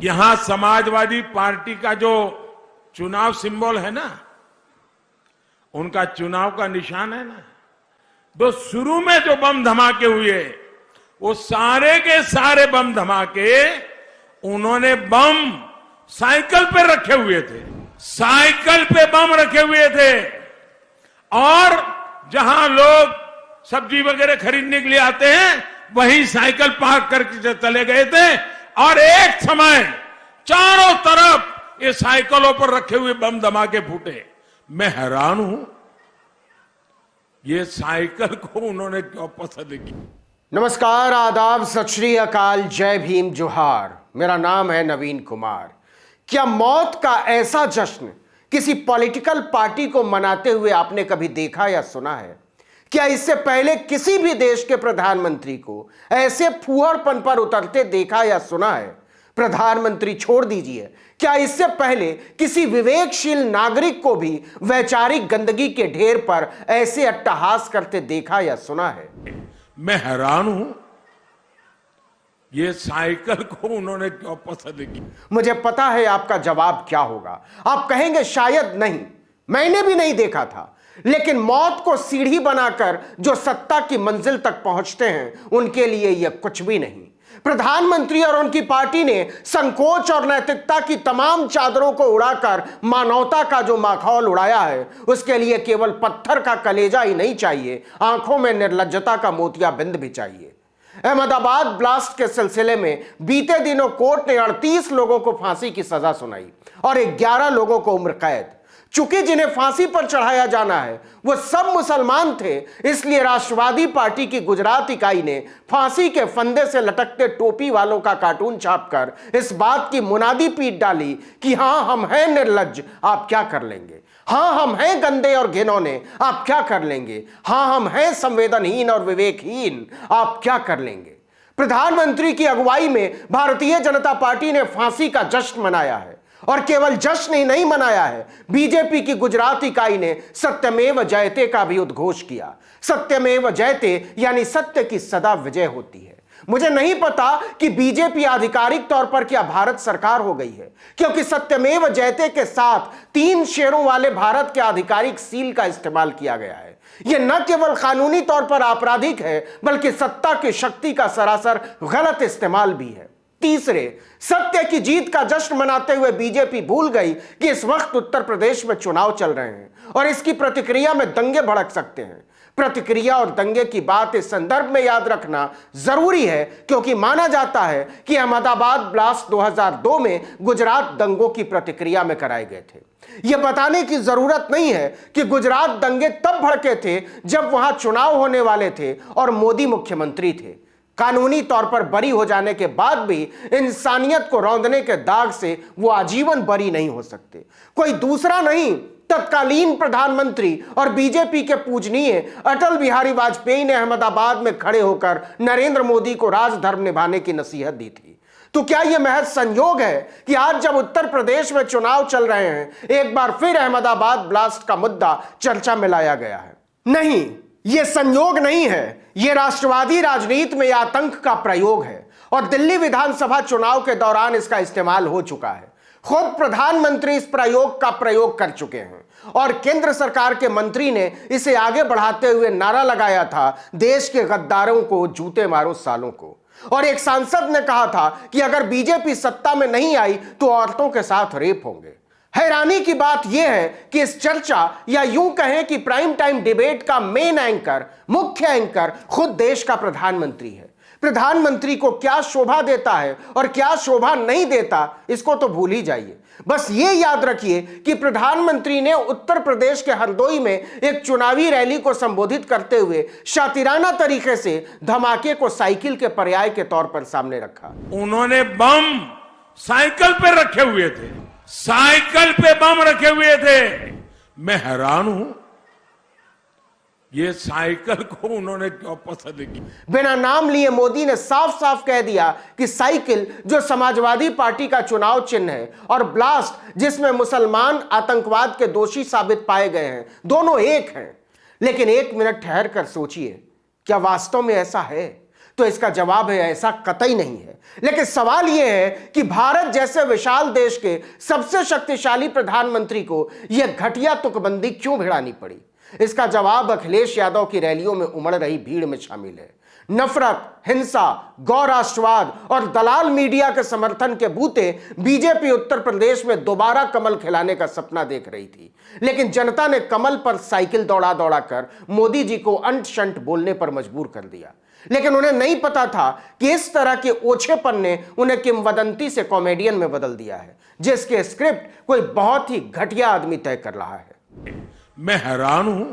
यहां समाजवादी पार्टी का जो चुनाव सिंबल है ना, उनका चुनाव का निशान है ना, तो शुरू में जो बम धमाके हुए वो सारे के सारे बम धमाके उन्होंने बम साइकिल पे रखे हुए थे, साइकिल पे बम रखे हुए थे। और जहां लोग सब्जी वगैरह खरीदने के लिए आते हैं वहीं साइकिल पार्क करके चले गए थे और एक समय चारों तरफ ये साइकिलों पर रखे हुए बम धमाके फूटे। मैं हैरान हूं, ये साइकिल को उन्होंने क्यों पसंद की। नमस्कार, आदाब, सत श्री अकाल, जय भीम, जोहार। मेरा नाम है नवीन कुमार। क्या मौत का ऐसा जश्न किसी पॉलिटिकल पार्टी को मनाते हुए आपने कभी देखा या सुना है? क्या इससे पहले किसी भी देश के प्रधानमंत्री को ऐसे फूहड़पन पर उतरते देखा या सुना है? प्रधानमंत्री छोड़ दीजिए, क्या इससे पहले किसी विवेकशील नागरिक को भी वैचारिक गंदगी के ढेर पर ऐसे अट्टहास करते देखा या सुना है? मैं हैरान हूं, ये साइकिल को उन्होंने क्यों पसंद की। मुझे पता है आपका जवाब क्या होगा। आप कहेंगे शायद नहीं, मैंने भी नहीं देखा था। लेकिन मौत को सीढ़ी बनाकर जो सत्ता की मंजिल तक पहुंचते हैं उनके लिए यह कुछ भी नहीं। प्रधानमंत्री और उनकी पार्टी ने संकोच और नैतिकता की तमाम चादरों को उड़ाकर मानवता का जो माखौल उड़ाया है, उसके लिए केवल पत्थर का कलेजा ही नहीं चाहिए, आंखों में निर्लज्जता का मोतियाबिंद भी चाहिए। अहमदाबाद ब्लास्ट के सिलसिले में बीते दिनों कोर्ट ने 38 लोगों को फांसी की सजा सुनाई और 11 लोगों को उम्र कैद। चूंकि जिन्हें फांसी पर चढ़ाया जाना है वो सब मुसलमान थे, इसलिए राष्ट्रवादी पार्टी की गुजरात इकाई ने फांसी के फंदे से लटकते टोपी वालों का कार्टून छापकर इस बात की मुनादी पीट डाली कि हां हम हैं निर्लज्ज, आप क्या कर लेंगे। हां हम हैं गंदे और घिनौने, आप क्या कर लेंगे। हां हम हैं संवेदनहीन और विवेकहीन, आप क्या कर लेंगे। प्रधानमंत्री की अगुवाई में भारतीय जनता पार्टी ने फांसी का जश्न मनाया है और केवल जश्न ही नहीं मनाया है, बीजेपी की गुजरात इकाई ने सत्यमेव जयते का भी उद्घोष किया। सत्यमेव जयते यानी सत्य की सदा विजय होती है। मुझे नहीं पता कि बीजेपी आधिकारिक तौर पर क्या भारत सरकार हो गई है, क्योंकि सत्यमेव जयते के साथ 3 शेरों वाले भारत के आधिकारिक सील का इस्तेमाल किया गया है। यह न केवल कानूनी तौर पर आपराधिक है, बल्कि सत्ता की शक्ति का सरासर गलत इस्तेमाल भी है। तीसरे, सत्य की जीत का जश्न मनाते हुए बीजेपी भूल गई कि इस वक्त उत्तर प्रदेश में चुनाव चल रहे हैं और इसकी प्रतिक्रिया में दंगे भड़क सकते हैं। प्रतिक्रिया और दंगे की बात इस संदर्भ में याद रखना जरूरी है, क्योंकि माना जाता है कि अहमदाबाद ब्लास्ट 2002 में गुजरात दंगों की प्रतिक्रिया में कराए गए थे। यह बताने की जरूरत नहीं है कि गुजरात दंगे तब भड़के थे जब वहां चुनाव होने वाले थे और मोदी मुख्यमंत्री थे। कानूनी तौर पर बरी हो जाने के बाद भी इंसानियत को रौंदने के दाग से वो आजीवन बरी नहीं हो सकते। कोई दूसरा नहीं, तत्कालीन प्रधानमंत्री और बीजेपी के पूजनीय अटल बिहारी वाजपेयी ने अहमदाबाद में खड़े होकर नरेंद्र मोदी को राजधर्म निभाने की नसीहत दी थी। तो क्या यह महज संयोग है कि आज जब उत्तर प्रदेश में चुनाव चल रहे हैं, एक बार फिर अहमदाबाद ब्लास्ट का मुद्दा चर्चा में लाया गया है? नहीं, यह संयोग नहीं है, यह राष्ट्रवादी राजनीति में आतंक का प्रयोग है और दिल्ली विधानसभा चुनाव के दौरान इसका इस्तेमाल हो चुका है। खुद प्रधानमंत्री इस प्रयोग का प्रयोग कर चुके हैं और केंद्र सरकार के मंत्री ने इसे आगे बढ़ाते हुए नारा लगाया था, देश के गद्दारों को जूते मारो सालों को। और एक सांसद ने कहा था कि अगर बीजेपी सत्ता में नहीं आई तो औरतों के साथ रेप होंगे। हैरानी की बात यह है कि इस चर्चा या यूं कहें कि प्राइम टाइम डिबेट का मेन एंकर, मुख्य एंकर खुद देश का प्रधानमंत्री है। प्रधानमंत्री को क्या शोभा देता है और क्या शोभा नहीं देता, इसको तो भूल ही जाइए। बस ये याद रखिए कि प्रधानमंत्री ने उत्तर प्रदेश के हरदोई में एक चुनावी रैली को संबोधित करते हुए शातिराना तरीके से धमाके को साइकिल के पर्याय के तौर पर सामने रखा। उन्होंने बम साइकिल पे रखे हुए थे, साइकिल पे बम रखे हुए थे। मैं हैरान हूं, ये साइकिल को उन्होंने क्यों पसंद की। बिना नाम लिए मोदी ने साफ साफ कह दिया कि साइकिल, जो समाजवादी पार्टी का चुनाव चिन्ह है, और ब्लास्ट, जिसमें मुसलमान आतंकवाद के दोषी साबित पाए गए हैं, दोनों एक हैं। लेकिन एक मिनट ठहर कर सोचिए, क्या वास्तव में ऐसा है? तो इसका जवाब है ऐसा कतई नहीं है। लेकिन सवाल यह है कि भारत जैसे विशाल देश के सबसे शक्तिशाली प्रधानमंत्री को यह घटिया तुकबंदी क्यों भिड़ानी पड़ी? इसका जवाब अखिलेश यादव की रैलियों में उमड़ रही भीड़ में शामिल है। नफरत, हिंसा, गौ राष्ट्रवाद और दलाल मीडिया के समर्थन के बूते बीजेपी उत्तर प्रदेश में दोबारा कमल खिलाने का सपना देख रही थी। लेकिन जनता ने कमल पर साइकिल दौड़ा दौड़ा कर मोदी जी को अंट शंट बोलने पर मजबूर कर दिया। लेकिन उन्हें नहीं पता था कि इस तरह के ओछेपन ने उन्हें किंवदंती से कॉमेडियन में बदल दिया है, जिसके स्क्रिप्ट कोई बहुत ही घटिया आदमी तय कर रहा है। मैं हैरान हूं,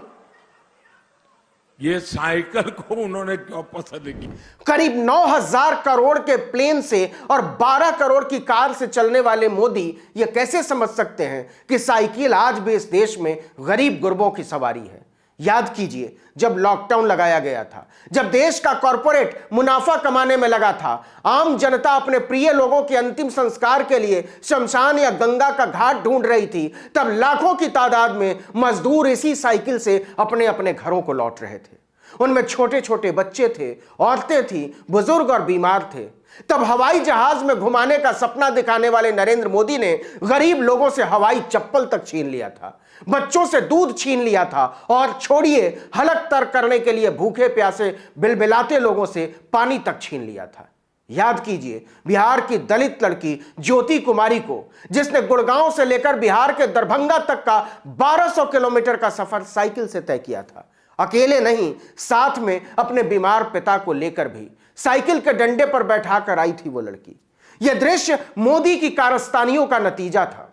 ये साइकिल को उन्होंने क्यों पसंद की? करीब 9,000 करोड़ के प्लेन से और 12 करोड़ की कार से चलने वाले मोदी ये कैसे समझ सकते हैं कि साइकिल आज भी इस देश में गरीब गुरबों की सवारी है? याद कीजिए, जब लॉकडाउन लगाया गया था, जब देश का कॉरपोरेट मुनाफा कमाने में लगा था, आम जनता अपने प्रिय लोगों के अंतिम संस्कार के लिए शमशान या गंगा का घाट ढूंढ रही थी, तब लाखों की तादाद में मजदूर इसी साइकिल से अपने अपने घरों को लौट रहे थे। उनमें छोटे छोटे बच्चे थे, औरतें थी, बुजुर्ग और बीमार थे। तब हवाई जहाज में घुमाने का सपना दिखाने वाले नरेंद्र मोदी ने गरीब लोगों से हवाई चप्पल तक छीन लिया था, बच्चों से दूध छीन लिया था और छोड़िए हलक तर करने के लिए भूखे प्यासे बिलबिलाते लोगों से पानी तक छीन लिया था। याद कीजिए बिहार की दलित लड़की ज्योति कुमारी को, जिसने गुड़गांव से लेकर बिहार के दरभंगा तक का 1200 किलोमीटर का सफर साइकिल से तय किया था। अकेले नहीं, साथ में अपने बीमार पिता को लेकर भी साइकिल के डंडे पर बैठाकर आई थी वो लड़की। यह दृश्य मोदी की कारस्तानियों का नतीजा था।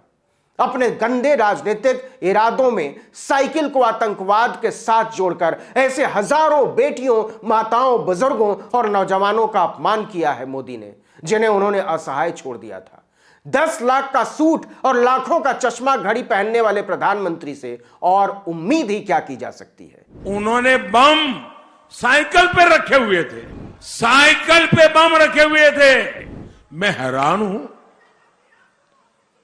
अपने गंदे राजनीतिक इरादों में साइकिल को आतंकवाद के साथ जोड़कर ऐसे हजारों बेटियों, माताओं, बुजुर्गों और नौजवानों का अपमान किया है मोदी ने, जिन्हें उन्होंने असहाय छोड़ दिया था। 10 लाख का सूट और लाखों का चश्मा घड़ी पहनने वाले प्रधानमंत्री से और उम्मीद ही क्या की जा सकती है? उन्होंने बम साइकिल पे रखे हुए थे, साइकिल पे बम रखे हुए थे। मैं हैरान हूं,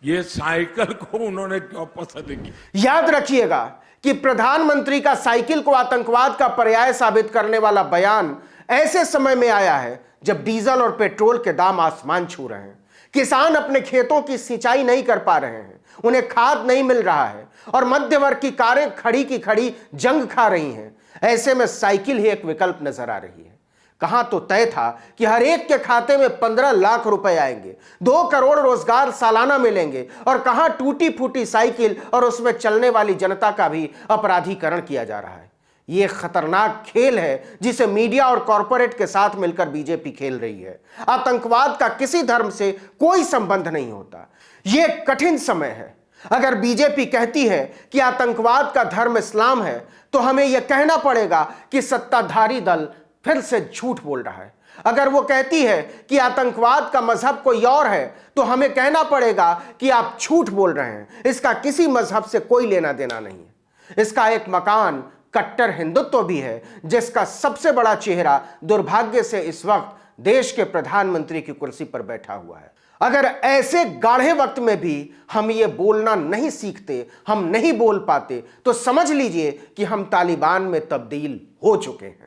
ये साइकिल को उन्होंने क्यों पसंद की? याद रखिएगा कि प्रधानमंत्री का साइकिल को आतंकवाद का पर्याय साबित करने वाला बयान ऐसे समय में आया है जब डीजल और पेट्रोल के दाम आसमान छू रहे हैं, किसान अपने खेतों की सिंचाई नहीं कर पा रहे हैं, उन्हें खाद नहीं मिल रहा है और मध्य वर्ग की कारें खड़ी की खड़ी जंग खा रही हैं। ऐसे में साइकिल ही एक विकल्प नजर आ रही है। कहां तो तय था कि हर एक के खाते में 15 लाख रुपए आएंगे, 2 करोड़ रोजगार सालाना मिलेंगे, और कहां टूटी फूटी साइकिल और उसमें चलने वाली जनता का भी अपराधीकरण किया जा रहा है। यह खतरनाक खेल है जिसे मीडिया और कॉरपोरेट के साथ मिलकर बीजेपी खेल रही है। आतंकवाद का किसी धर्म से कोई संबंध नहीं होता। यह कठिन समय है। अगर बीजेपी कहती है कि आतंकवाद का धर्म इस्लाम है, तो हमें यह कहना पड़ेगा कि सत्ताधारी दल फिर से झूठ बोल रहा है। अगर वो कहती है कि आतंकवाद का मजहब कोई और है, तो हमें कहना पड़ेगा कि आप झूठ बोल रहे हैं। इसका किसी मजहब से कोई लेना देना नहीं है। इसका एक मकान कट्टर हिंदुत्व भी है, जिसका सबसे बड़ा चेहरा दुर्भाग्य से इस वक्त देश के प्रधानमंत्री की कुर्सी पर बैठा हुआ है। अगर ऐसे गाढ़े वक्त में भी हम ये बोलना नहीं सीखते, हम नहीं बोल पाते, तो समझ लीजिए कि हम तालिबान में तब्दील हो चुके हैं।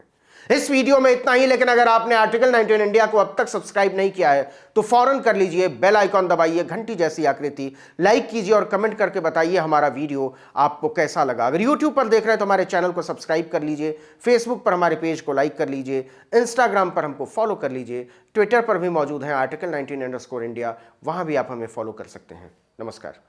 इस वीडियो में इतना ही, लेकिन अगर आपने आर्टिकल 19 इंडिया को अब तक सब्सक्राइब नहीं किया है तो फौरन कर लीजिए, बेल आइकॉन दबाइए, घंटी जैसी आकृति, लाइक कीजिए और कमेंट करके बताइए हमारा वीडियो आपको कैसा लगा। अगर यूट्यूब पर देख रहे हैं तो हमारे चैनल को सब्सक्राइब कर लीजिए, फेसबुक पर हमारे पेज को लाइक कर लीजिए, इंस्टाग्राम पर हमको फॉलो कर लीजिए, ट्विटर पर भी मौजूद हैं आर्टिकल 19 _ इंडिया, वहां भी आप हमें फॉलो कर सकते हैं। नमस्कार।